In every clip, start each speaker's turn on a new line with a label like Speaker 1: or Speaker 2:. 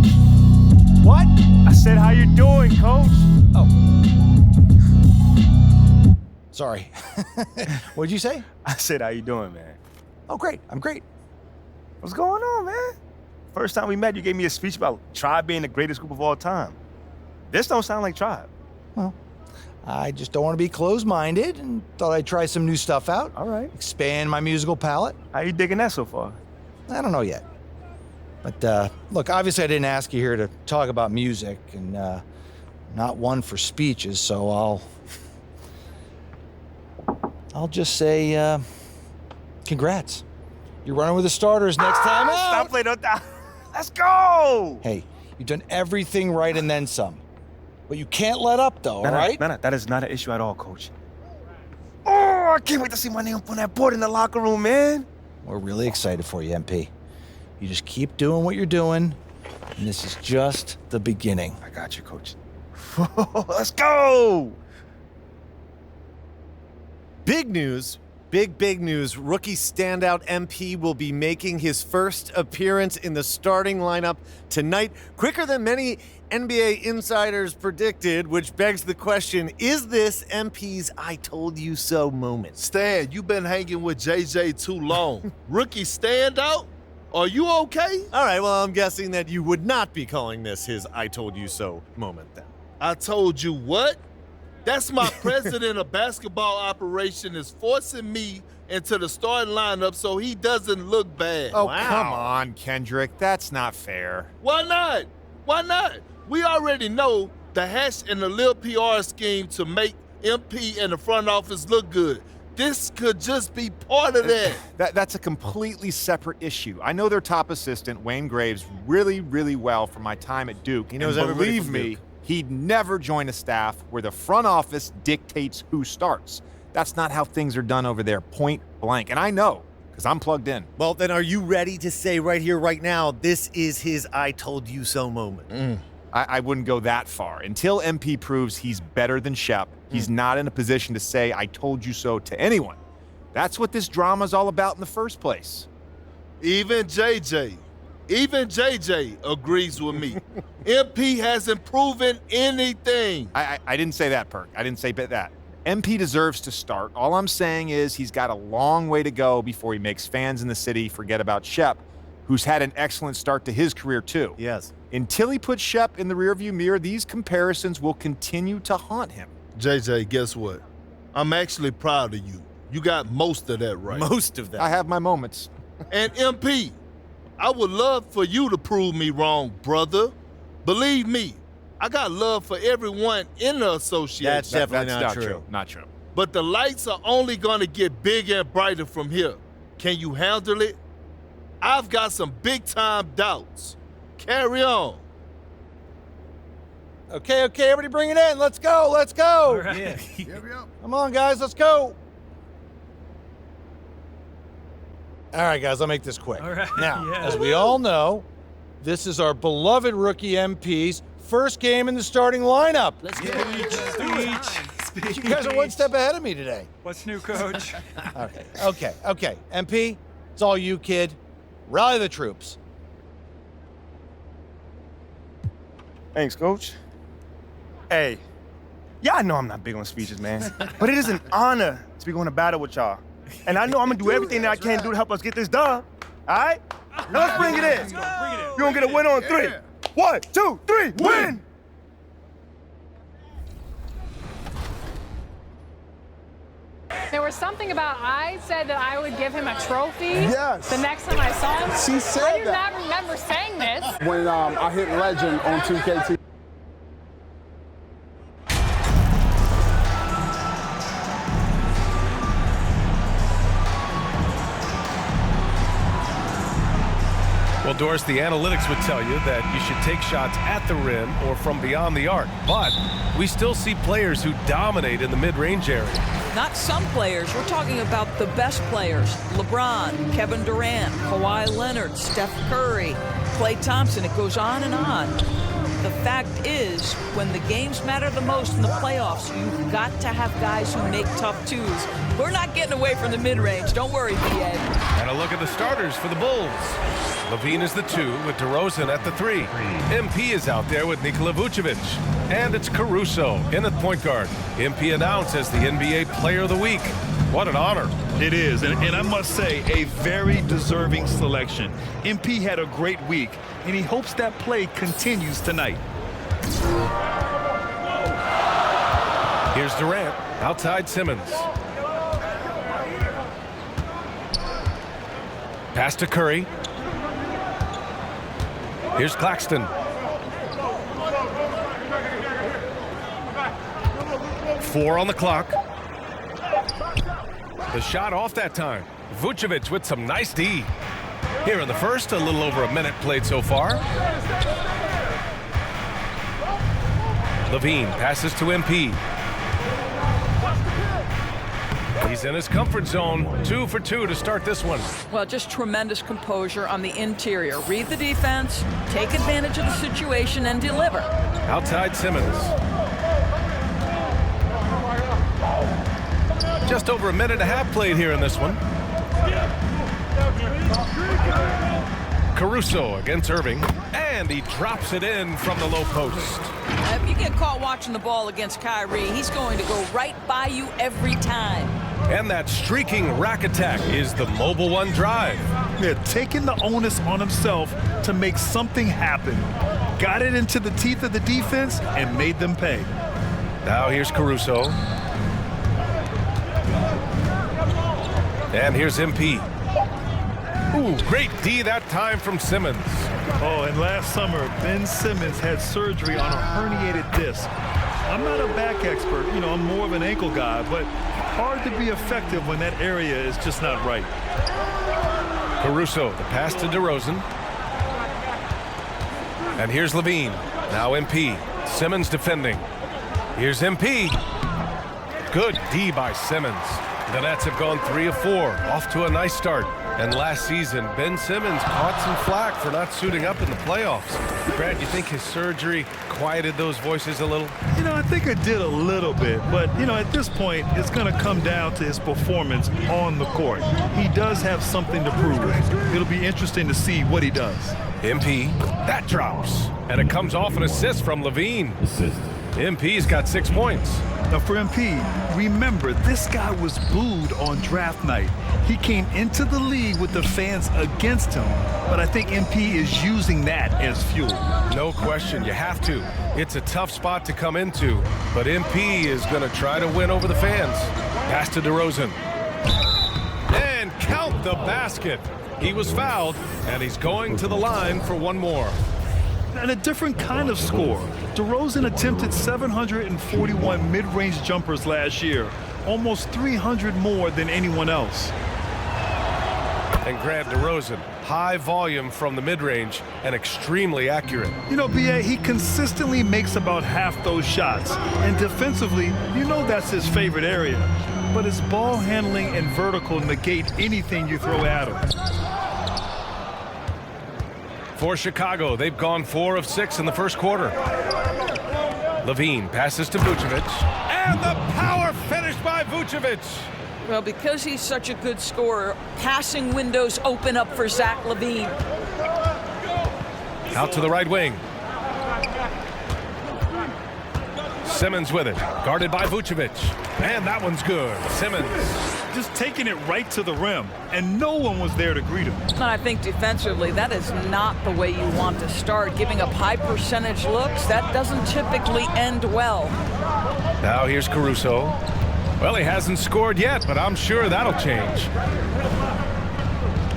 Speaker 1: coach.
Speaker 2: What?
Speaker 1: I said, how you doing, coach?
Speaker 2: Oh. Sorry. What'd you say?
Speaker 1: I said, how you doing, man?
Speaker 2: Oh, great. I'm great.
Speaker 1: What's going on, man? First time we met, you gave me a speech about Tribe being the greatest group of all time. This don't sound like Tribe.
Speaker 2: Well, I just don't want to be closed-minded and thought I'd try some new stuff out.
Speaker 1: All right.
Speaker 2: Expand my musical palette.
Speaker 1: How you digging that so far?
Speaker 2: I don't know yet. But, look, obviously I didn't ask you here to talk about music, and not one for speeches, so I'll just say, congrats. You're running with the starters next time out.
Speaker 1: Stop playing on that. Let's go!
Speaker 2: Hey, you've done everything right and then some. But you can't let up, though, all right?
Speaker 1: No, that is not an issue at all, coach. Oh, I can't wait to see my name up on that board in the locker room, man.
Speaker 2: We're really excited for you, MP. You just keep doing what you're doing, and this is just the beginning.
Speaker 1: I got you, coach. Let's go!
Speaker 3: Big news. Big news. Rookie standout MP will be making his first appearance in the starting lineup tonight, quicker than many NBA insiders predicted, which begs the question, is this MP's I told you so moment?
Speaker 4: Stan, you've been hanging with JJ too long. Rookie standout? Are you okay?
Speaker 3: All right, well, I'm guessing that you would not be calling this his I told you so moment then.
Speaker 4: I told you what? That's my president of basketball operation is forcing me into the starting lineup so he doesn't look bad.
Speaker 5: Oh,
Speaker 3: Wow.
Speaker 5: come on, Kendrick. That's not fair.
Speaker 4: Why not? Why not? We already know the hash and the Lil PR scheme to make MP and the front office look good. This could just be part of that.
Speaker 5: That's a completely separate issue. I know their top assistant, Wayne Graves, really well from my time at Duke.
Speaker 3: He knows
Speaker 5: and
Speaker 3: everybody
Speaker 5: believe
Speaker 3: from
Speaker 5: me,
Speaker 3: Duke.
Speaker 5: he'd never join a staff where the front office dictates who starts. That's not how things are done over there, point blank. And I know, because I'm plugged in.
Speaker 3: Well, then are you ready to say right here, right now, this is his I told you so moment?
Speaker 5: I wouldn't go that far. Until MP proves he's better than Shep, he's not in a position to say, I told you so to anyone. That's what this drama's all about in the first place.
Speaker 4: Even JJ agrees with me. MP hasn't proven anything.
Speaker 5: I didn't say that, Perk. I didn't say that. MP deserves to start. All I'm saying is he's got a long way to go before he makes fans in the city forget about Shep, who's had an excellent start to his career too.
Speaker 3: Yes.
Speaker 5: Until he puts Shep in the rearview mirror, these comparisons will continue to haunt him.
Speaker 4: JJ, guess what? I'm actually proud of you. You got most of that right.
Speaker 3: Most of that.
Speaker 5: I have my moments.
Speaker 4: And MP, I would love for you to prove me wrong, brother. Believe me, I got love for everyone in the association.
Speaker 3: That's definitely
Speaker 5: That's
Speaker 3: not
Speaker 5: not
Speaker 3: true.
Speaker 5: Not true.
Speaker 4: But the lights are only gonna get bigger and brighter from here. Can you handle it? I've got some big time doubts. Carry on.
Speaker 2: Okay, everybody bring it in. Let's go.
Speaker 6: All right.
Speaker 4: Yeah.
Speaker 2: Come on, guys, let's go. All right, guys, I'll make this quick.
Speaker 6: All right,
Speaker 2: Now,
Speaker 6: yeah.
Speaker 2: as we all know, this is our beloved rookie MP's first game in the starting lineup.
Speaker 6: Let's go. Speech.
Speaker 2: You guys are one step ahead of me today.
Speaker 6: What's new, Coach?
Speaker 2: Okay. MP, it's all you, kid. Rally the troops.
Speaker 1: Thanks, coach. Hey, yeah, I know I'm not big on speeches, man, but it is an honor to be going to battle with y'all. And I know I'm gonna do everything that I can do to help us get this done. All right? Now let's bring it in. You're gonna get a win on 3. 1, 2, 3, win!
Speaker 7: There was something about I said that I would give him a trophy.
Speaker 8: Yes.
Speaker 7: The next time I saw him.
Speaker 8: She said
Speaker 7: I do
Speaker 8: that.
Speaker 7: not remember saying this.
Speaker 8: When I hit legend on 2KT.
Speaker 9: Well, Doris, the analytics would tell you that you should take shots at the rim or from beyond the arc, but we still see players who dominate in the mid-range area.
Speaker 10: Not some players. We're talking about the best players. LeBron, Kevin Durant, Kawhi Leonard, Steph Curry, Klay Thompson. It goes on and on. The fact is, when the games matter the most in the playoffs, you've got to have guys who make tough twos. We're not getting away from the mid-range. Don't worry, BA.
Speaker 9: And a look at the starters for the Bulls. Levine is the 2 with DeRozan at the 3. MP is out there with Nikola Vucevic. And it's Caruso in at point guard. MP announced as the NBA Player of the Week. What an honor.
Speaker 11: It is, and I must say, a very deserving selection. MP had a great week, and he hopes that play continues tonight.
Speaker 9: Here's Durant outside Simmons. Pass to Curry. Here's Claxton. 4 on the clock. The shot off that time. Vucevic with some nice D. Here in the first, a little over a minute played so far. Levine passes to MP. He's in his comfort zone. 2 for 2 to start this one.
Speaker 10: Well, just tremendous composure on the interior. Read the defense, take advantage of the situation, and deliver.
Speaker 9: Outside Simmons. Just over a minute and a half played here in this one. Caruso against Irving, and he drops it in from the low post.
Speaker 10: If you get caught watching the ball against Kyrie, he's going to go right by you every time.
Speaker 9: And that streaking rack attack is the Mobile One drive.
Speaker 11: They're taking the onus on himself to make something happen. Got it into the teeth of the defense and made them pay.
Speaker 9: Now here's Caruso. And here's MP. Ooh, great D that time from Simmons.
Speaker 11: Oh, and last summer, Ben Simmons had surgery on a herniated disc. I'm not a back expert, I'm more of an ankle guy, but hard to be effective when that area is just not right.
Speaker 9: Caruso, the pass to DeRozan. And here's Levine. Now MP. Simmons defending. Here's MP. Good D by Simmons. The Nets have gone 3 of 4, off to a nice start. And last season, Ben Simmons caught some flack for not suiting up in the playoffs. Brad, you think his surgery quieted those voices a little?
Speaker 11: I think it did a little bit, but, at this point, it's going to come down to his performance on the court. He does have something to prove. It'll be interesting to see what he does.
Speaker 9: MP, that drops. And it comes off an assist from Levine. MP's got 6 points.
Speaker 11: Now for MP, remember, this guy was booed on draft night. He came into the league with the fans against him, but I think MP is using that as fuel.
Speaker 9: No question, you have to. It's a tough spot to come into, but MP is going to try to win over the fans. Pass to DeRozan. And count the basket. He was fouled, and he's going to the line for one more.
Speaker 11: And a different kind of score. DeRozan attempted 741 mid-range jumpers last year, almost 300 more than anyone else.
Speaker 9: And Grant DeRozan, high volume from the mid-range and extremely accurate.
Speaker 11: BA, he consistently makes about half those shots. And defensively, that's his favorite area. But his ball handling and vertical negate anything you throw at him.
Speaker 9: For Chicago, they've gone 4 of 6 in the first quarter. Levine passes to Vucevic. And the power finish by Vucevic.
Speaker 10: Well, because he's such a good scorer, passing windows open up for Zach LaVine.
Speaker 9: Out to the right wing. Simmons with it, guarded by Vucevic. And that one's good. Simmons.
Speaker 11: Just taking it right to the rim, and no one was there to greet him.
Speaker 10: And I think defensively, that is not the way you want to start. Giving up high percentage looks, that doesn't typically end well.
Speaker 9: Now here's Caruso. Well, he hasn't scored yet, but I'm sure that'll change.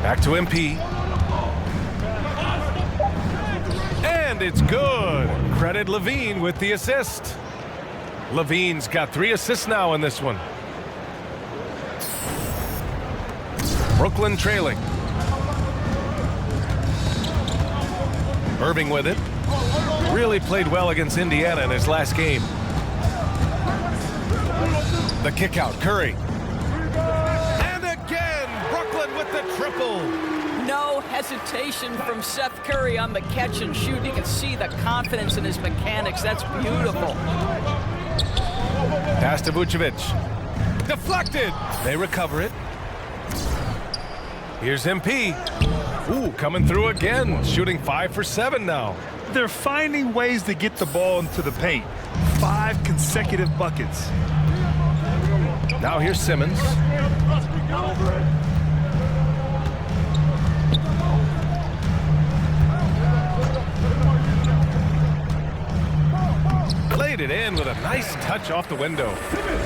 Speaker 9: Back to MP. And it's good. Credit Levine with the assist. Levine's got 3 assists now in this one. Brooklyn trailing. Irving with it. Really played well against Indiana in his last game. The kick out, Curry. And again, Brooklyn with the triple.
Speaker 10: No hesitation from Seth Curry on the catch and shoot. You can see the confidence in his mechanics. That's beautiful.
Speaker 9: Pass to Vucevic. Deflected. They recover it. Here's MP. Ooh, coming through again. Shooting 5 for 7 now.
Speaker 11: They're finding ways to get the ball into the paint. 5 consecutive buckets.
Speaker 9: Now here's Simmons. Laid it in with a nice touch off the window.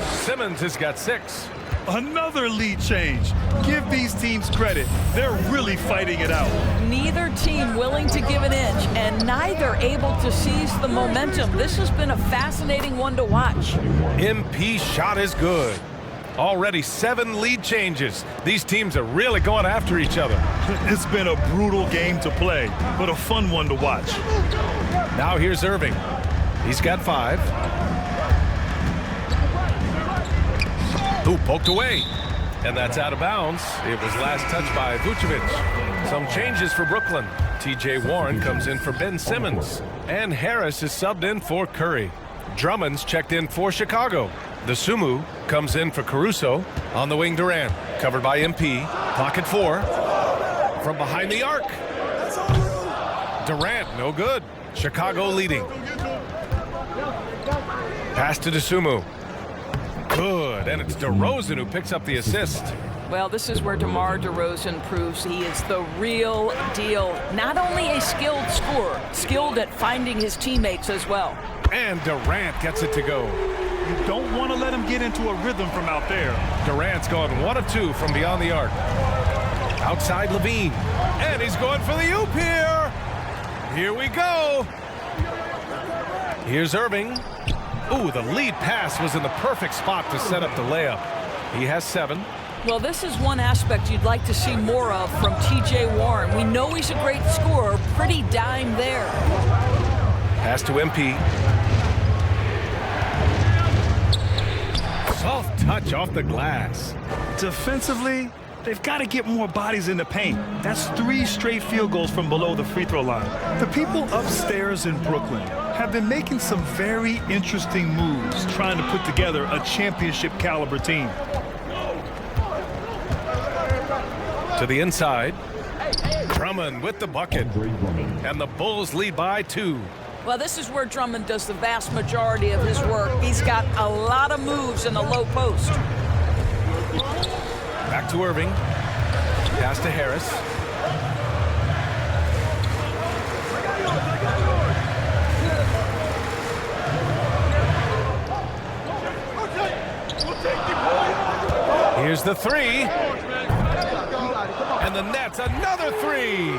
Speaker 9: Simmons has got 6.
Speaker 11: Another lead change. Give these teams credit. They're really fighting it out.
Speaker 10: Neither team willing to give an inch, and neither able to seize the momentum. This has been a fascinating one to watch.
Speaker 9: MP shot is good. Already 7 lead changes. These teams are really going after each other.
Speaker 11: It's been a brutal game to play, but a fun one to watch.
Speaker 9: Now here's Irving. He's got 5. Ooh, poked away. And that's out of bounds. It was last touched by Vucevic. Some changes for Brooklyn. TJ Warren comes in for Ben Simmons. And Harris is subbed in for Curry. Drummond's checked in for Chicago. The Sumu comes in for Caruso. On the wing, Durant. Covered by MP. Pocket 4. From behind the arc. Durant, no good. Chicago leading. Pass to DeSumo. Good, and it's DeRozan who picks up the assist.
Speaker 10: Well, this is where DeMar DeRozan proves he is the real deal. Not only a skilled scorer, skilled at finding his teammates as well.
Speaker 9: And Durant gets it to go.
Speaker 11: You don't want to let him get into a rhythm from out there.
Speaker 9: Durant's gone 1 of 2 from beyond the arc. Outside Levine, and he's going for the oop here. Here we go. Here's Irving. Ooh, the lead pass was in the perfect spot to set up the layup. He has 7.
Speaker 10: Well, this is one aspect you'd like to see more of from TJ Warren. We know he's a great scorer, pretty dime there.
Speaker 9: Pass to MP. Soft touch off the glass.
Speaker 11: Defensively, they've got to get more bodies in the paint. That's 3 straight field goals from below the free throw line. The people upstairs in Brooklyn have been making some very interesting moves, trying to put together a championship caliber team.
Speaker 9: To the inside. Drummond with the bucket. And the Bulls lead by 2.
Speaker 10: Well, this is where Drummond does the vast majority of his work. He's got a lot of moves in the low post.
Speaker 9: Back to Irving. Pass to Harris. Here's the 3. And the Nets, another 3.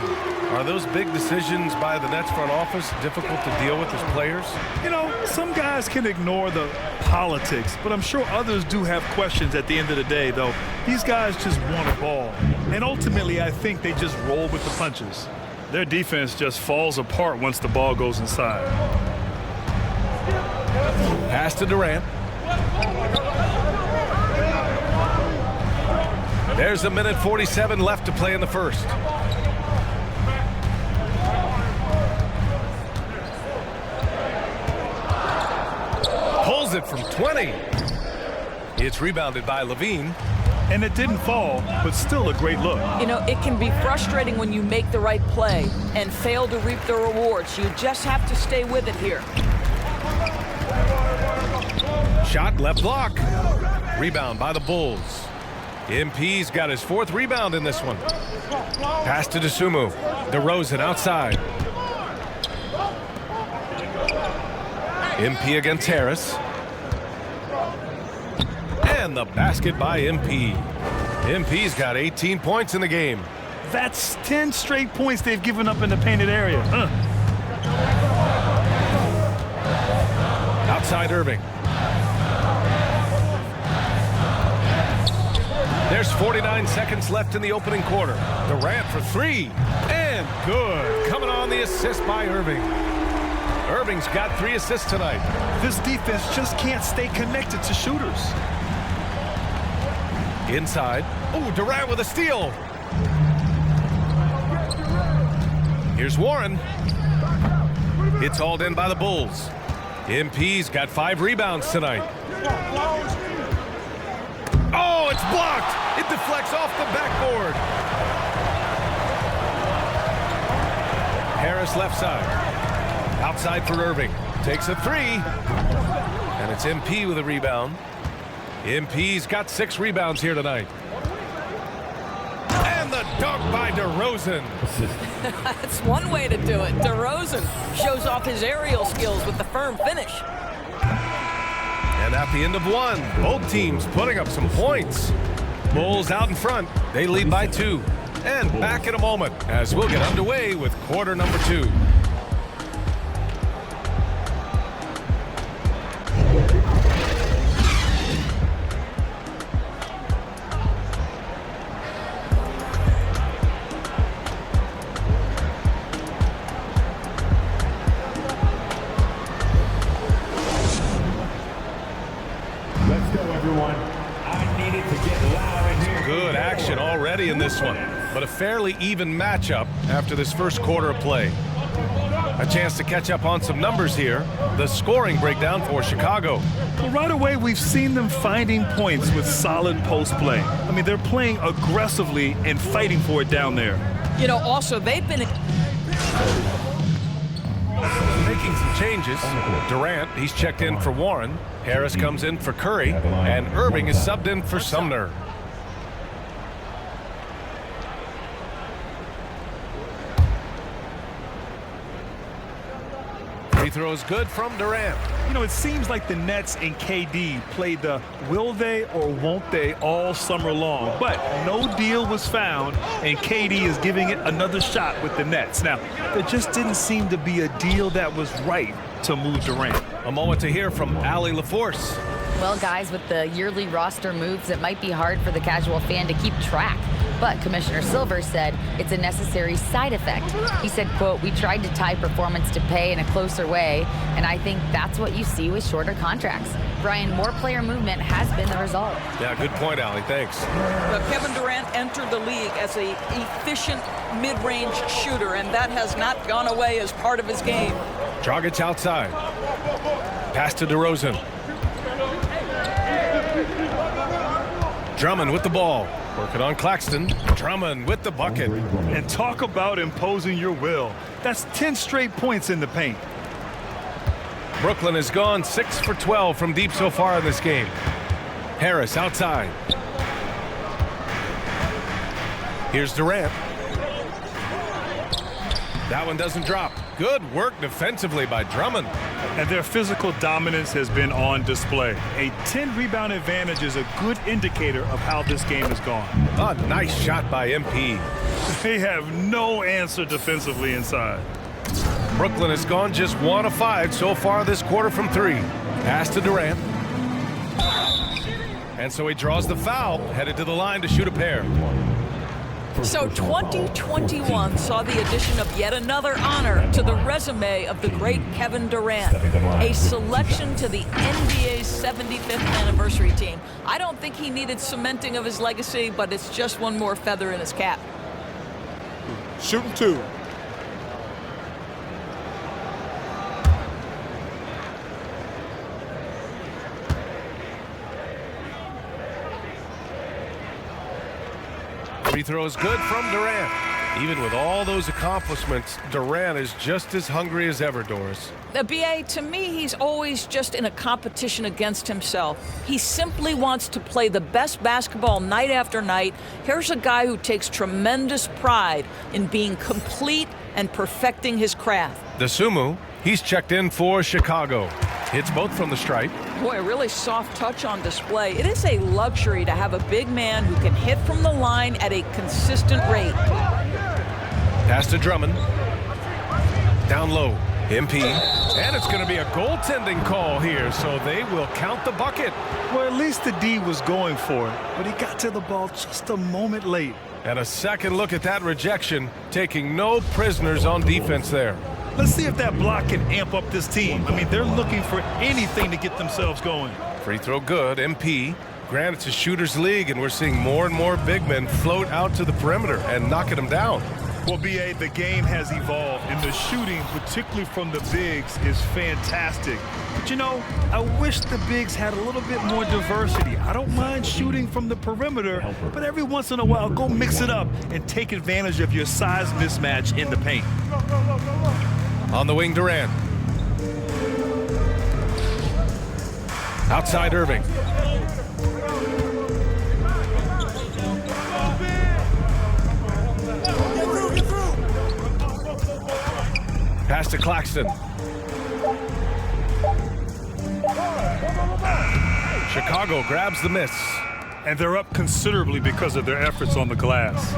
Speaker 9: Are those big decisions by the Nets front office difficult to deal with as players?
Speaker 11: You know, some guys can ignore the politics, but I'm sure others do have questions at the end of the day, though. These guys just want a ball. And ultimately, I think they just roll with the punches. Their defense just falls apart once the ball goes inside.
Speaker 9: Pass to Durant. There's 1:47 left to play in the first. Pulls it from 20. It's rebounded by Levine.
Speaker 11: And it didn't fall, but still a great look.
Speaker 10: You know, it can be frustrating when you make the right play and fail to reap the rewards. You just have to stay with it here.
Speaker 9: Shot left block. Rebound by the Bulls. MP's got his 4th rebound in this one. Pass to DeSumo. DeRozan outside. MP against Harris. And the basket by MP. MP's got 18 points in the game.
Speaker 11: That's 10 straight points they've given up in the painted area.
Speaker 9: Outside Irving. There's 49 seconds left in the opening quarter. Durant for 3. And good. Coming on the assist by Irving. Irving's got 3 assists tonight.
Speaker 11: This defense just can't stay connected to shooters.
Speaker 9: Inside. Oh, Durant with a steal. Here's Warren. It's hauled in by the Bulls. MP's got 5 rebounds tonight. Oh, it's blocked. It deflects off the backboard. Harris left side. Outside for Irving. Takes a 3. And it's MP with a rebound. MP's got 6 rebounds here tonight. And the dunk by DeRozan.
Speaker 10: That's one way to do it. DeRozan shows off his aerial skills with the firm finish.
Speaker 9: And at the end of 1, both teams putting up some points. Bulls out in front. They lead by 2. And back in a moment as we'll get underway with quarter number 2. Good action already in this one, but a fairly even matchup after this first quarter of play. A chance to catch up on some numbers here. The scoring breakdown for Chicago.
Speaker 11: Well, right away, we've seen them finding points with solid post play. I mean, they're playing aggressively and fighting for it down there.
Speaker 10: You know, also, they've been
Speaker 9: making some changes. Durant, he's checked in for Warren. Harris comes in for Curry, and Irving is subbed in for Sumner. Free throw is good from Durant.
Speaker 11: You know, it seems like the Nets and KD played the will they or won't they all summer long, but no deal was found, and KD is giving it another shot with the Nets. Now, there just didn't seem to be a deal that was right to move Durant.
Speaker 9: A moment to hear from Allie LaForce.
Speaker 12: Well, guys, with the yearly roster moves, it might be hard for the casual fan to keep track. But Commissioner Silver said it's a necessary side effect. He said, quote, "We tried to tie performance to pay in a closer way, and I think that's what you see with shorter contracts." Brian, more player movement has been the result.
Speaker 9: Yeah, good point, Allie. Thanks.
Speaker 10: Kevin Durant entered the league as an efficient mid-range shooter, and that has not gone away as part of his game.
Speaker 9: Dragic outside. Pass to DeRozan. Drummond with the ball. Working on Claxton. Drummond with the bucket.
Speaker 11: And talk about imposing your will. That's 10 straight points in the paint.
Speaker 9: Brooklyn has gone 6 for 12 from deep so far in this game. Harris outside. Here's Durant. That one doesn't drop. Good work defensively by Drummond.
Speaker 11: And their physical dominance has been on display. A 10-rebound advantage is a good indicator of how this game has gone.
Speaker 9: A nice shot by MP.
Speaker 11: They have no answer defensively inside.
Speaker 9: Brooklyn has gone just 1 of 5 so far this quarter from 3. Pass to Durant. And so he draws the foul, headed to the line to shoot a pair.
Speaker 10: So 2021 saw the addition of yet another honor to the resume of the great Kevin Durant, a selection to the NBA's 75th anniversary team. I don't think he needed cementing of his legacy, but it's just one more feather in his cap.
Speaker 4: Shooting 2.
Speaker 9: Free throw is good from Durant. Even with all those accomplishments, Durant is just as hungry as ever, Doris.
Speaker 10: BA, to me, he's always just in a competition against himself. He simply wants to play the best basketball night after night. Here's a guy who takes tremendous pride in being complete and perfecting his craft.
Speaker 9: The Sumu, he's checked in for Chicago. Hits both from the stripe.
Speaker 10: Boy, a really soft touch on display. It is a luxury to have a big man who can hit from the line at a consistent rate.
Speaker 9: Pass to Drummond. Down low. MP. And it's going to be a goaltending call here, so they will count the bucket.
Speaker 11: Well, at least the D was going for it, but he got to the ball just a moment late.
Speaker 9: And a second look at that rejection, taking no prisoners on defense there.
Speaker 11: Let's see if that block can amp up this team. I mean, they're looking for anything to get themselves going.
Speaker 9: Free throw good. MP. Granted, it's a shooter's league, and we're seeing more and more big men float out to the perimeter and knocking them down.
Speaker 11: Well, B.A., the game has evolved, and the shooting, particularly from the bigs, is fantastic. But, you know, I wish the bigs had a little bit more diversity. I don't mind shooting from the perimeter, but every once in a while, go mix it up and take advantage of your size mismatch in the paint.
Speaker 9: On the wing, Durant. Outside Irving. Pass to Claxton. Chicago grabs the miss.
Speaker 11: And they're up considerably because of their efforts on the glass.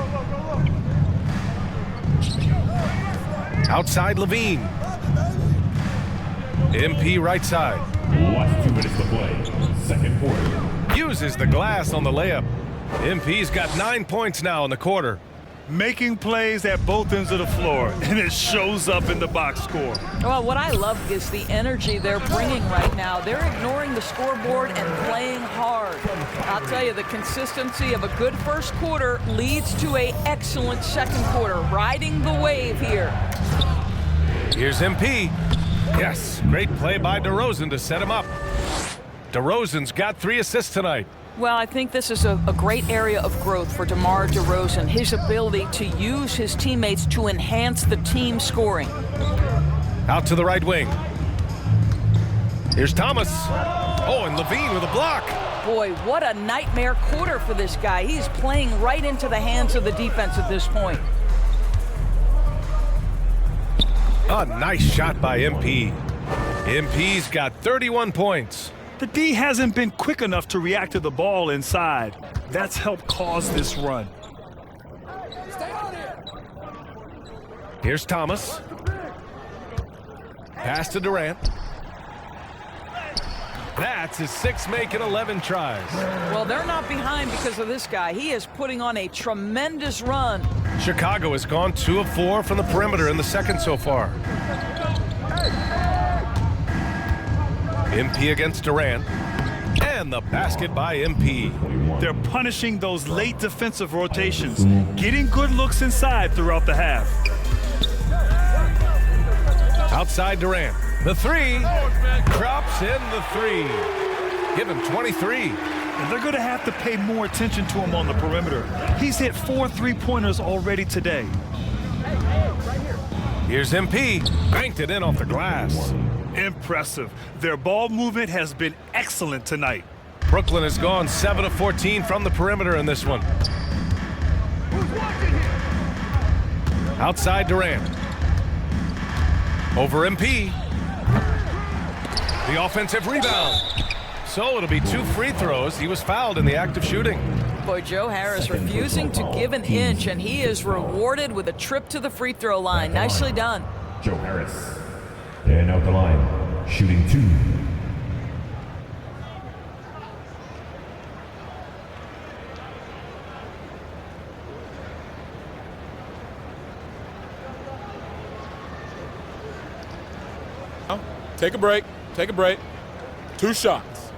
Speaker 9: Outside Levine. MP right side.
Speaker 13: Last 2 minutes to play. Second quarter.
Speaker 9: Uses the glass on the layup. MP's got 9 points now in the quarter.
Speaker 11: Making plays at both ends of the floor, and it shows up in the box score.
Speaker 10: Well, what I love is the energy they're bringing right now. They're ignoring the scoreboard and playing hard. I'll tell you, the consistency of a good first quarter leads to an excellent second quarter, riding the wave here.
Speaker 9: Here's MP. Yes, great play by DeRozan to set him up. DeRozan's got 3 assists tonight.
Speaker 10: Well, I think this is a great area of growth for DeMar DeRozan, his ability to use his teammates to enhance the team scoring.
Speaker 9: Out to the right wing. Here's Thomas. Oh, and Levine with a block.
Speaker 10: Boy, what a nightmare quarter for this guy. He's playing right into the hands of the defense at this point.
Speaker 9: A nice shot by MP. MP's got 31 points.
Speaker 11: The D hasn't been quick enough to react to the ball inside. That's helped cause this run.
Speaker 9: Here's Thomas. Pass to Durant. That's his 6th make in 11 tries.
Speaker 10: Well, they're not behind because of this guy. He is putting on a tremendous run.
Speaker 9: Chicago has gone 2 of 4 from the perimeter in the second so far. MP against Durant. And the basket by MP.
Speaker 11: They're punishing those late defensive rotations, getting good looks inside throughout the half.
Speaker 9: Outside Durant. The 3. Drops in the 3. Give him 23.
Speaker 11: And they're going to have to pay more attention to him on the perimeter. He's hit 4 3-pointers already today.
Speaker 9: Here's MP. Banked it in off the glass.
Speaker 11: Impressive. Their ball movement has been excellent tonight.
Speaker 9: Brooklyn has gone 7 of 14 from the perimeter in this one. Outside Durant. Over MP. The offensive rebound. So it'll be 2 free throws. He was fouled in the act of shooting.
Speaker 10: Boy, Joe Harris refusing to give an inch, and he is rewarded with a trip to the free throw line. Nicely done.
Speaker 13: Joe Harris. And out the line, shooting 2.
Speaker 8: Take a break. Take a break. 2 shots.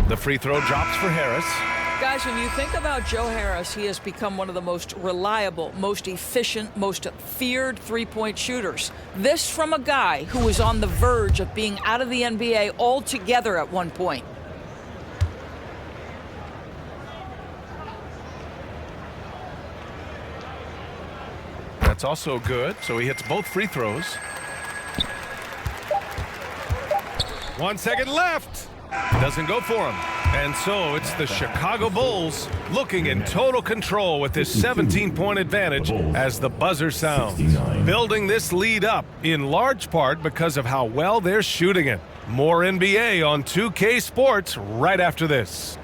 Speaker 9: The free throw drops for Harris.
Speaker 10: Guys, when you think about Joe Harris, he has become one of the most reliable, most efficient, most feared three-point shooters. This from a guy who was on the verge of being out of the NBA altogether at one point.
Speaker 9: That's also good, so he hits both free throws. 1 second left. Doesn't go for him. And so it's the Chicago Bulls looking in total control with this 17-point advantage as the buzzer sounds. Building this lead up in large part because of how well they're shooting it. More NBA on 2K Sports right after this.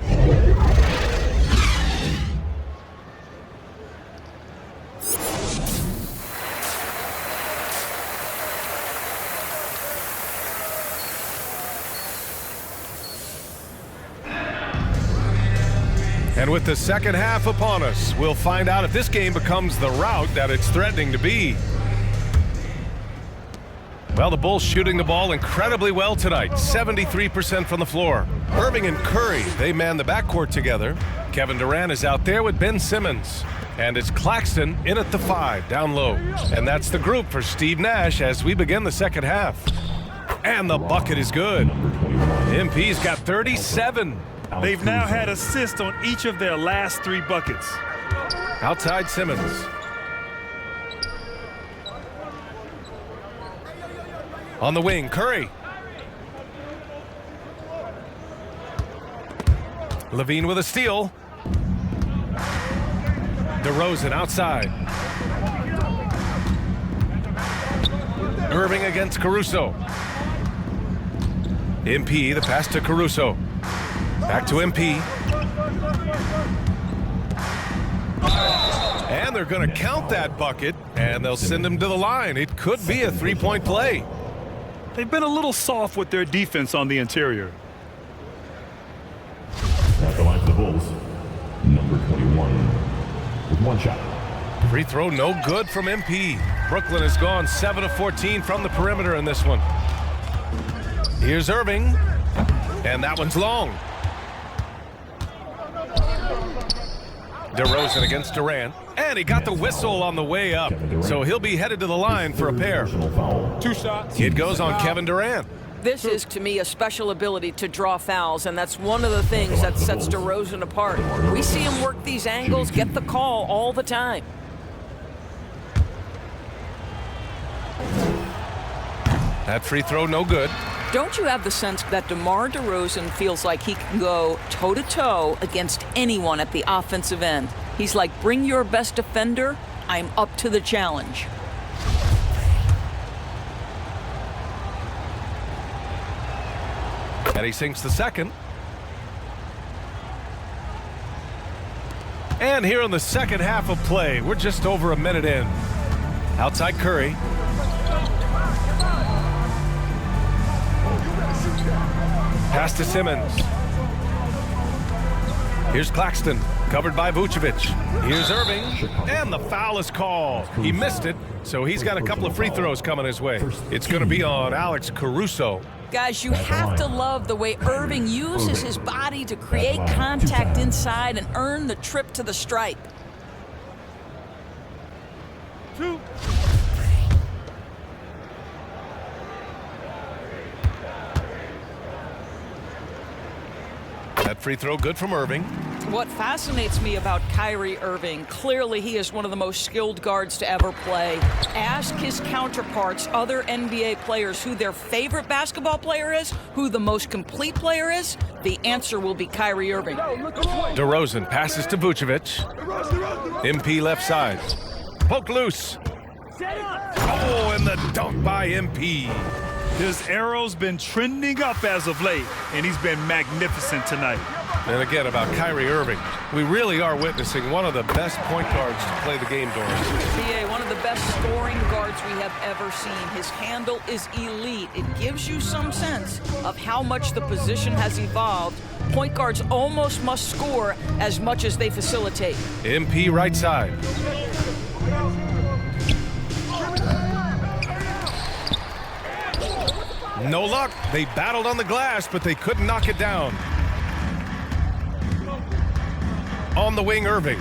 Speaker 9: And with the second half upon us, we'll find out if this game becomes the rout that it's threatening to be. Well, the Bulls shooting the ball incredibly well tonight, 73% from the floor. Irving and Curry, they man the backcourt together. Kevin Durant is out there with Ben Simmons. And it's Claxton in at the 5, down low. And that's the group for Steve Nash as we begin the second half. And the bucket is good. MP's got 37.
Speaker 11: They've now had assists on each of their last 3 buckets.
Speaker 9: Outside Simmons. On the wing, Curry. Levine with a steal. DeRozan outside. Irving against Caruso. MP, the pass to Caruso. Back to MP. And they're going to count that bucket, and they'll send him to the line. It could be a 3-point play.
Speaker 11: They've been a little soft with their defense on the interior.
Speaker 13: At the line for the Bulls, number 21, with 1 shot.
Speaker 9: Free throw no good from MP. Brooklyn has gone 7 of 14 from the perimeter in this one. Here's Irving, and that one's long. DeRozan against Durant, and he got the whistle on the way up, so he'll be headed to the line for a pair.
Speaker 8: 2 shots.
Speaker 9: It goes on Kevin Durant.
Speaker 10: This is, to me, a special ability to draw fouls, and that's one of the things that sets DeRozan apart. We see him work these angles, get the call all the time.
Speaker 9: That free throw no good.
Speaker 10: Don't you have the sense that DeMar DeRozan feels like he can go toe-to-toe against anyone at the offensive end? He's like, bring your best defender, I'm up to the challenge.
Speaker 9: And he sinks the second. And here in the second half of play, we're just over a minute in. Outside Curry. Pass to Simmons. Here's Claxton, covered by Vucevic. Here's Irving, and the foul is called. He missed it, so he's got a couple of free throws coming his way. It's going to be on Alex Caruso.
Speaker 10: Guys, you have to love the way Irving uses his body to create contact inside and earn the trip to the stripe.
Speaker 11: 2.
Speaker 9: That free throw good from Irving.
Speaker 10: What fascinates me about Kyrie Irving, clearly he is one of the most skilled guards to ever play. Ask his counterparts, other NBA players, who their favorite basketball player is, who the most complete player is. The answer will be Kyrie Irving.
Speaker 9: DeRozan passes to Vucevic. MP left side. Poke loose. Oh, and the dunk by MP.
Speaker 11: His arrow's been trending up as of late, and he's been magnificent tonight.
Speaker 9: And again, about Kyrie Irving, we really are witnessing one of the best point guards to play the game, Doris.
Speaker 10: BA, one of the best scoring guards we have ever seen. His handle is elite. It gives you some sense of how much the position has evolved. Point guards almost must score as much as they facilitate.
Speaker 9: MP right side. No luck. They battled on the glass, but they couldn't knock it down. On the wing, Irving.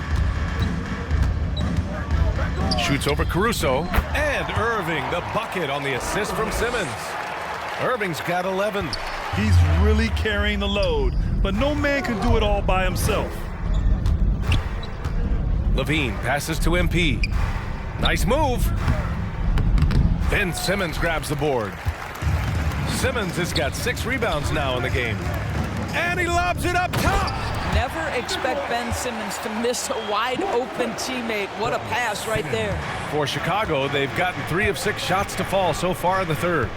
Speaker 9: Shoots over Caruso. And Irving, the bucket on the assist from Simmons. Irving's got 11.
Speaker 11: He's really carrying the load, but no man can do it all by himself.
Speaker 9: Levine passes to MP. Nice move. Ben Simmons grabs the board. Simmons has got 6 rebounds now in the game. And he lobs it up top.
Speaker 10: Never expect Ben Simmons to miss a wide-open teammate. What a pass right there.
Speaker 9: For Chicago, they've gotten 3 of 6 shots to fall so far in the third.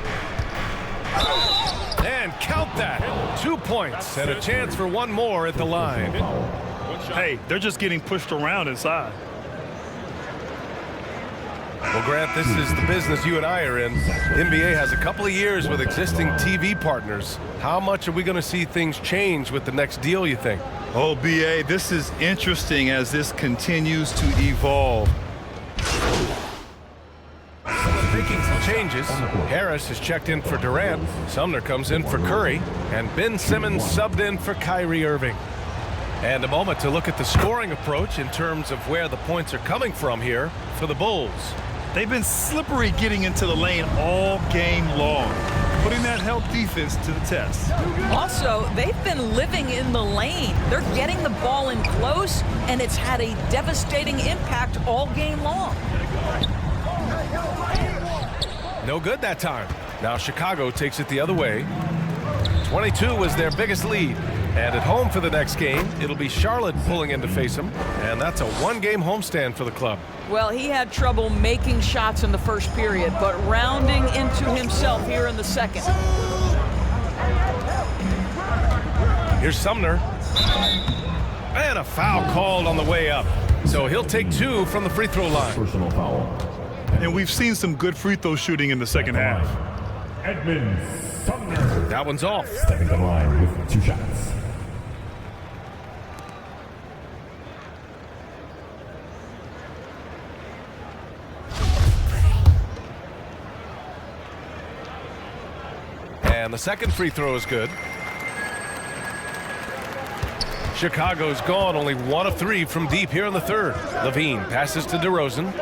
Speaker 9: And count that. 2 points and a chance for one more at the line.
Speaker 11: Hey, they're just getting pushed around inside.
Speaker 9: Well, Grant, this is the business you and I are in. NBA has a couple of years with existing TV partners. How much are we going to see things change with the next deal, you think?
Speaker 11: Oh, BA, this is interesting as this continues to evolve.
Speaker 9: Making some changes. changes. Harris is checked in for Durant. Sumner comes in for Curry. And Ben Simmons subbed in for Kyrie Irving. And a moment to look at the scoring approach in terms of where the points are coming from here for the Bulls.
Speaker 11: They've been slippery getting into the lane all game long, putting that help defense to the test.
Speaker 10: Also, they've been living in the lane. They're getting the ball in close, and it's had a devastating impact all game long.
Speaker 9: No good that time. Now Chicago takes it the other way. 22 was their biggest lead. And at home for the next game, it'll be Charlotte pulling in to face him. And that's a one-game homestand for the club.
Speaker 10: Well, he had trouble making shots in the first period, but rounding into himself here in the second.
Speaker 9: Here's Sumner. And a foul called on the way up. So he'll take 2 from the free throw line.
Speaker 13: Personal foul.
Speaker 11: And we've seen some good free throw shooting in the second half.
Speaker 13: Edmund Sumner.
Speaker 9: That one's off.
Speaker 13: Stepping to the line with 2 shots.
Speaker 9: And the second free throw is good. Chicago's gone only 1 of 3 from deep here in the third. Levine passes to DeRozan.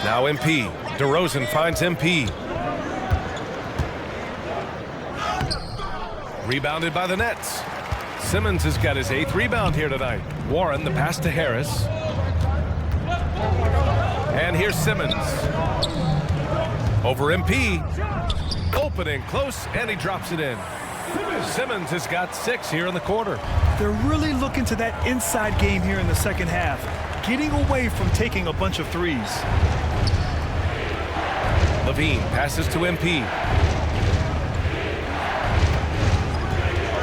Speaker 9: Now MP. DeRozan finds MP. Rebounded by the Nets. Simmons has got his 8th rebound here tonight. Warren, the pass to Harris. And here's Simmons. Over MP. Opening close, and he drops it in. Simmons has got 6 here in the quarter.
Speaker 11: They're really looking to that inside game here in the second half, getting away from taking a bunch of threes.
Speaker 9: Levine passes to MP.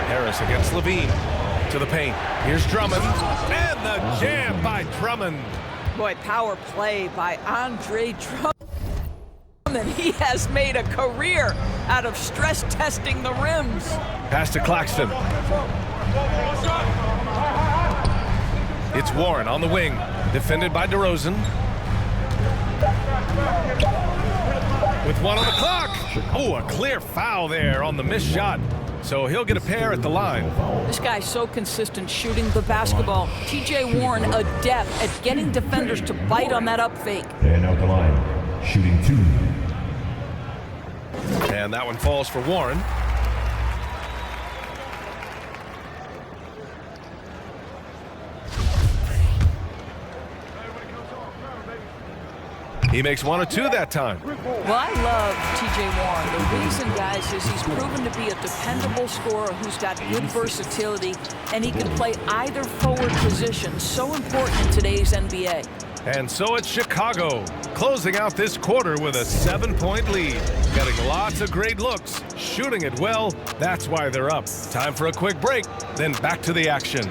Speaker 9: Harris against Levine. To the paint. Here's Drummond. And the jam by Drummond.
Speaker 10: Boy, power play by Andre Drummond. He has made a career out of stress testing the rims.
Speaker 9: Pass to Claxton. It's Warren on the wing. Defended by DeRozan. With 1 on the clock. Oh, a clear foul there on the missed shot. So he'll get a pair at the line.
Speaker 10: This guy's so consistent shooting the basketball. TJ Warren adept at getting defenders to bite on that up fake.
Speaker 13: And out the line, shooting 2.
Speaker 9: And that one falls for Warren. He makes 1 or 2 that time.
Speaker 10: Well, I love TJ Warren. The reason, guys, is he's proven to be a dependable scorer who's got good versatility, and he can play either forward position. So important in today's NBA.
Speaker 9: And so it's Chicago, closing out this quarter with a 7-point lead. Getting lots of great looks, shooting it well. That's why they're up. Time for a quick break, then back to the action.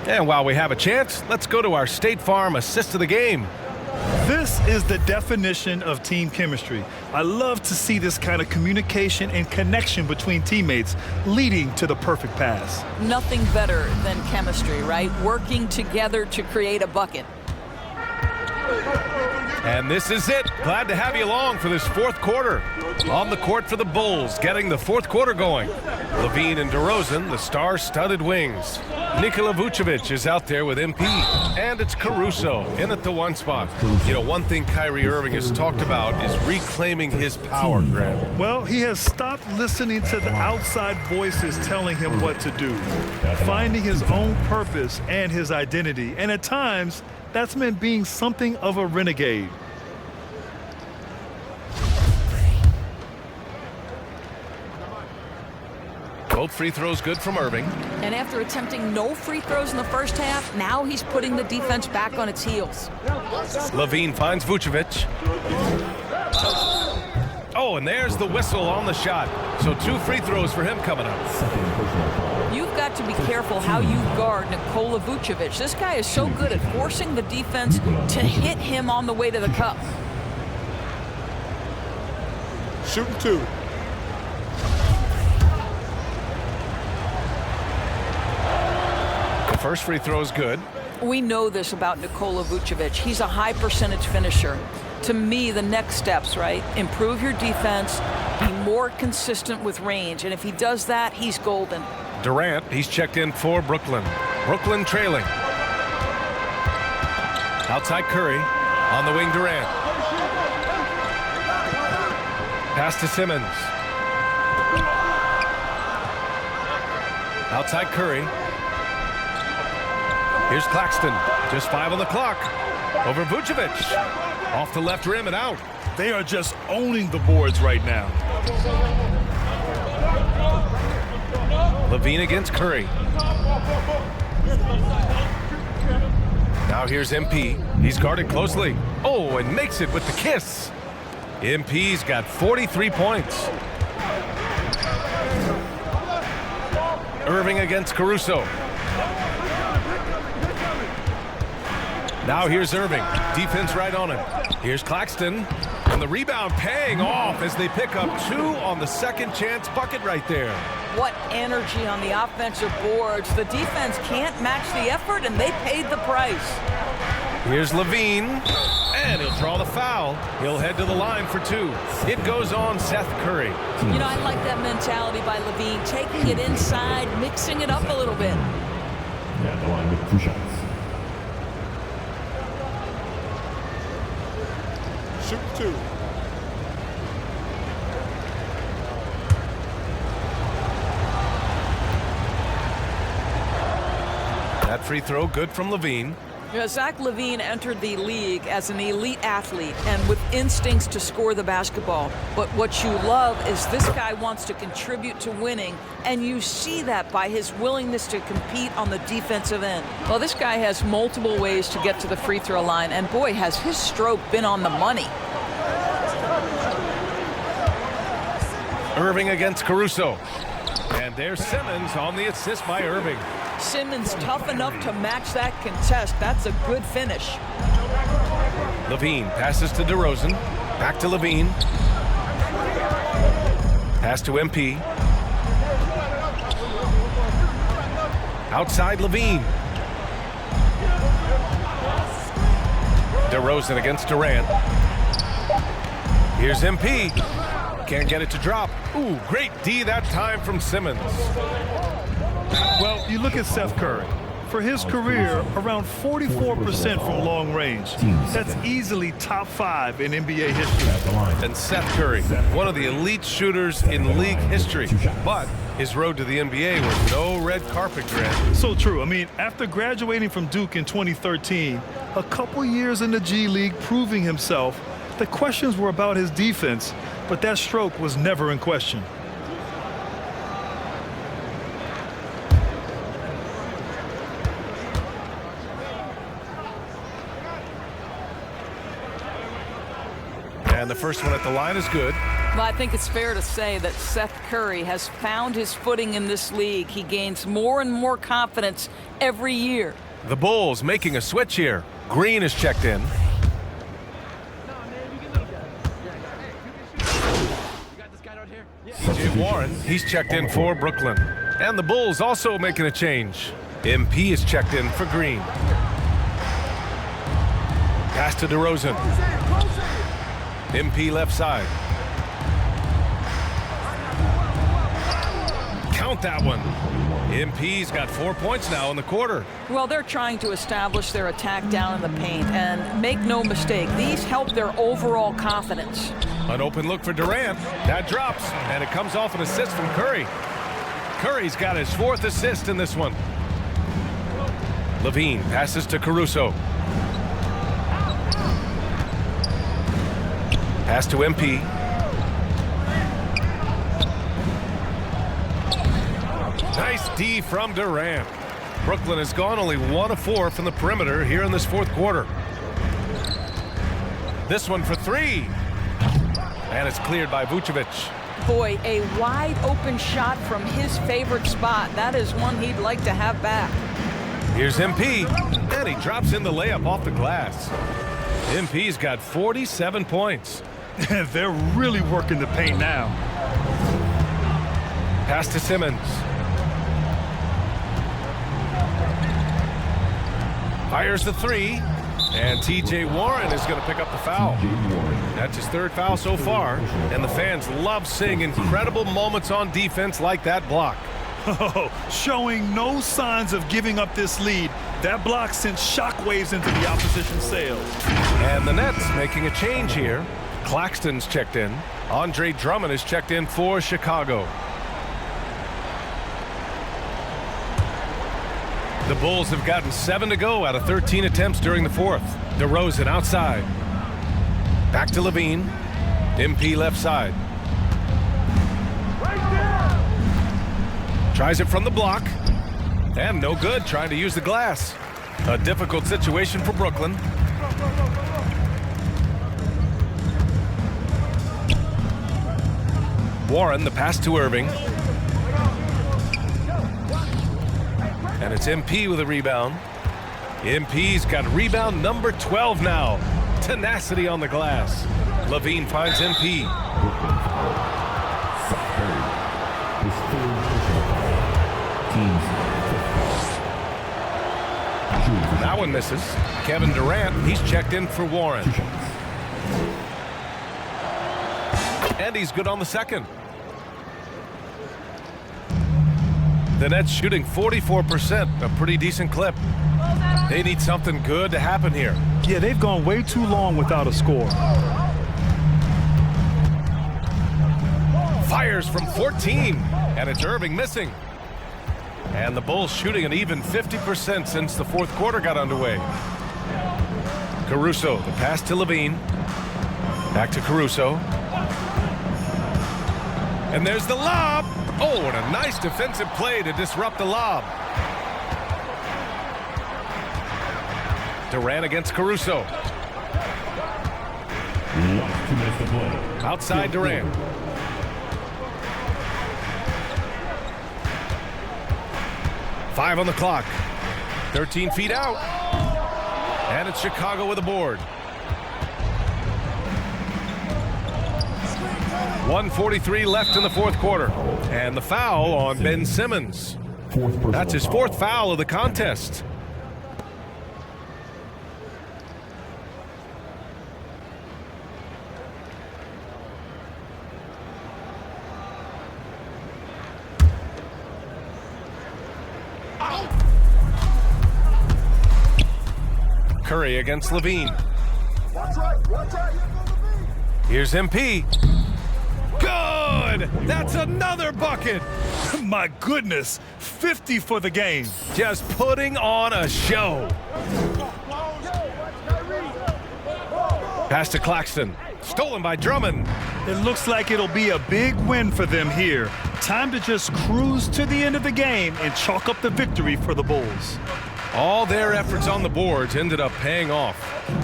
Speaker 9: And while we have a chance, let's go to our State Farm assist of the game.
Speaker 11: This is the definition of team chemistry. I love to see this kind of communication and connection between teammates leading to the perfect pass.
Speaker 10: Nothing better than chemistry, right? Working together to create a bucket.
Speaker 9: And this is it. Glad to have you along for this 4th quarter. On the court for the Bulls, getting the 4th quarter going. Levine and DeRozan, the star-studded wings. Nikola Vucevic is out there with MP. And it's Caruso in at the 1 spot. You know, one thing Kyrie Irving has talked about is reclaiming his power, Grant.
Speaker 11: Well, he has stopped listening to the outside voices telling him what to do. Finding his own purpose and his identity. And at times, that's meant being something of a renegade.
Speaker 9: Both free throws good from Irving.
Speaker 10: And after attempting no free throws in the first half, now he's putting the defense back on its heels.
Speaker 9: Levine finds Vucevic. Oh, and there's the whistle on the shot. So 2 free throws for him coming up.
Speaker 10: You've got to be careful how you guard Nikola Vucevic. This guy is so good at forcing the defense to hit him on the way to the cup.
Speaker 4: Shooting 2.
Speaker 9: first free throw is good.
Speaker 10: We know this about Nikola Vucevic. He's a high percentage finisher. To me, the next steps, right? Improve your defense, be more consistent with range, and if he does that, he's golden.
Speaker 9: Durant, he's checked in for Brooklyn. Brooklyn trailing. Outside Curry, on the wing Durant. Pass to Simmons. Outside Curry. Here's Claxton, just 5 on the clock. Over Vucevic. Off the left rim and out.
Speaker 11: They are just owning the boards right now.
Speaker 9: Levine against Curry. Now here's MP. He's guarded closely. Oh, and makes it with the kiss. MP's got 43 points. Irving against Caruso. Now here's Irving. Defense right on him. Here's Claxton. And the rebound paying off as they pick up 2 on the second chance bucket right there.
Speaker 10: What energy on the offensive boards. The defense can't match the effort, and they paid the price.
Speaker 9: Here's Levine. And he'll draw the foul. He'll head to the line for 2. It goes on Seth Curry.
Speaker 10: You know, I like that mentality by Levine, taking it inside, mixing it up a little bit.
Speaker 13: At the line with 2 shots.
Speaker 8: Shoot 2.
Speaker 9: That free throw good from Levine.
Speaker 10: You know, Zach LaVine entered the league as an elite athlete and with instincts to score the basketball. But what you love is this guy wants to contribute to winning, and you see that by his willingness to compete on the defensive end. Well, this guy has multiple ways to get to the free throw line, and boy, has his stroke been on the money.
Speaker 9: Irving against Caruso. And there's Simmons on the assist by Irving.
Speaker 10: Simmons tough enough to match that contest. That's a good finish.
Speaker 9: Levine passes to DeRozan. Back to Levine. Pass to MP. Outside Levine. DeRozan against Durant. Here's MP. Can't get it to drop. Ooh, great D that time from Simmons.
Speaker 11: Well, you look at Seth Curry. For his career, around 44% from long range. That's easily top 5 in NBA history.
Speaker 9: And Seth Curry, one of the elite shooters in league history. But his road to the NBA was no red carpet grab.
Speaker 11: So true. I mean, after graduating from Duke in 2013, a couple years in the G League proving himself, the questions were about his defense, but that stroke was never in question.
Speaker 9: And the first one at the line is good.
Speaker 10: Well, I think it's fair to say that Seth Curry has found his footing in this league. He gains more and more confidence every year.
Speaker 9: The Bulls making a switch here. Green is checked in. Jay Warren, he's checked in for Brooklyn. And the Bulls also making a change. MP is checked in for Green. Pass to DeRozan. MP left side. Count that one. MP's got 4 points now in the quarter.
Speaker 10: Well, they're trying to establish their attack down in the paint, and make no mistake, these help their overall confidence.
Speaker 9: An open look for Durant. That drops, and it comes off an assist from Curry. Curry's got his 4th assist in this one. Levine passes to Caruso. Pass to MP. Nice D from Durant. Brooklyn has gone only 1 of 4 from the perimeter here in this 4th quarter. This one for 3. And it's cleared by Vucevic.
Speaker 10: Boy, a wide open shot from his favorite spot. That is one he'd like to have back.
Speaker 9: Here's MP, and he drops in the layup off the glass. MP's got 47 points.
Speaker 11: They're really working the paint now.
Speaker 9: Pass to Simmons. Fires the three, and T.J. Warren is going to pick up the foul. That's his third foul so far, and the fans love seeing incredible moments on defense like that block.
Speaker 11: Oh, showing no signs of giving up this lead. That block sent shockwaves into the opposition sails.
Speaker 9: And the Nets making a change here. Claxton's checked in. Andre Drummond is checked in for Chicago. The Bulls have gotten 7 to go out of 13 attempts during the fourth. DeRozan outside. Back to Levine. MP left side. Tries it from the block. And no good, trying to use the glass. A difficult situation for Brooklyn. Warren, the pass to Irving. And it's MP with a rebound. MP's got rebound number 12 now. Tenacity on the glass. Levine finds MP. That one misses. Kevin Durant, he's checked in for Warren. And he's good on the second. The Nets shooting 44%, a pretty decent clip. They need something good to happen here.
Speaker 11: Yeah, they've gone way too long without a score.
Speaker 9: Fires from 14, and it's Irving missing. And the Bulls shooting an even 50% since the fourth quarter got underway. Caruso, the pass to Levine. Back to Caruso. And there's the lob. Oh, what a nice defensive play to disrupt the lob. Durant against Caruso. Outside Durant. Five on the clock. 13 feet out. And it's Chicago with a board. 1:43 left in the fourth quarter. And the foul on Ben Simmons. That's his fourth foul of the contest. Curry against Levine. Here's MP. Good! That's another bucket!
Speaker 11: My goodness, 50 for the game.
Speaker 9: Just putting on a show. Pass to Claxton. Stolen by Drummond.
Speaker 11: It looks like it'll be a big win for them here. Time to just cruise to the end of the game and chalk up the victory for the Bulls.
Speaker 9: All their efforts on the boards ended up paying off.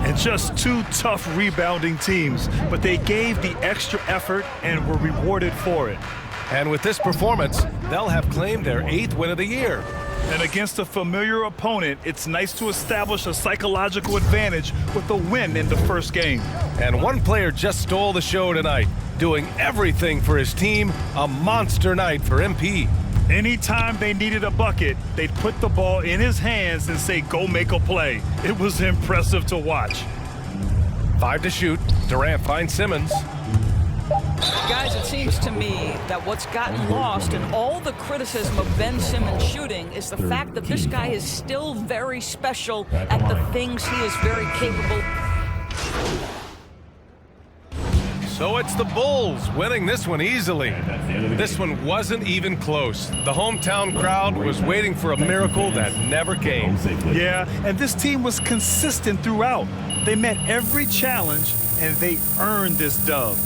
Speaker 11: And just two tough rebounding teams, but they gave the extra effort and were rewarded for it.
Speaker 9: And with this performance, they'll have claimed their 8th win of the year.
Speaker 11: And against a familiar opponent, it's nice to establish a psychological advantage with a win in the first game.
Speaker 9: And one player just stole the show tonight, doing everything for his team. A monster night for MP.
Speaker 11: Anytime they needed a bucket, they'd put the ball in his hands and say, go make a play. It was impressive to watch.
Speaker 9: 5 to shoot. Durant finds Simmons.
Speaker 10: Guys, it seems to me that what's gotten lost in all the criticism of Ben Simmons shooting is the fact that this guy is still very special at the things he is very capable.
Speaker 9: So it's the Bulls winning this one easily. This one wasn't even close. The hometown crowd was waiting for a miracle that never came.
Speaker 11: Yeah, and this team was consistent throughout. They met every challenge, and they earned this dub.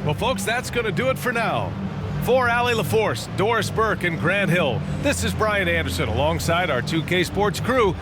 Speaker 9: Well, folks, that's going to do it for now. For Allie LaForce, Doris Burke, and Grant Hill, this is Brian Anderson alongside our 2K Sports crew.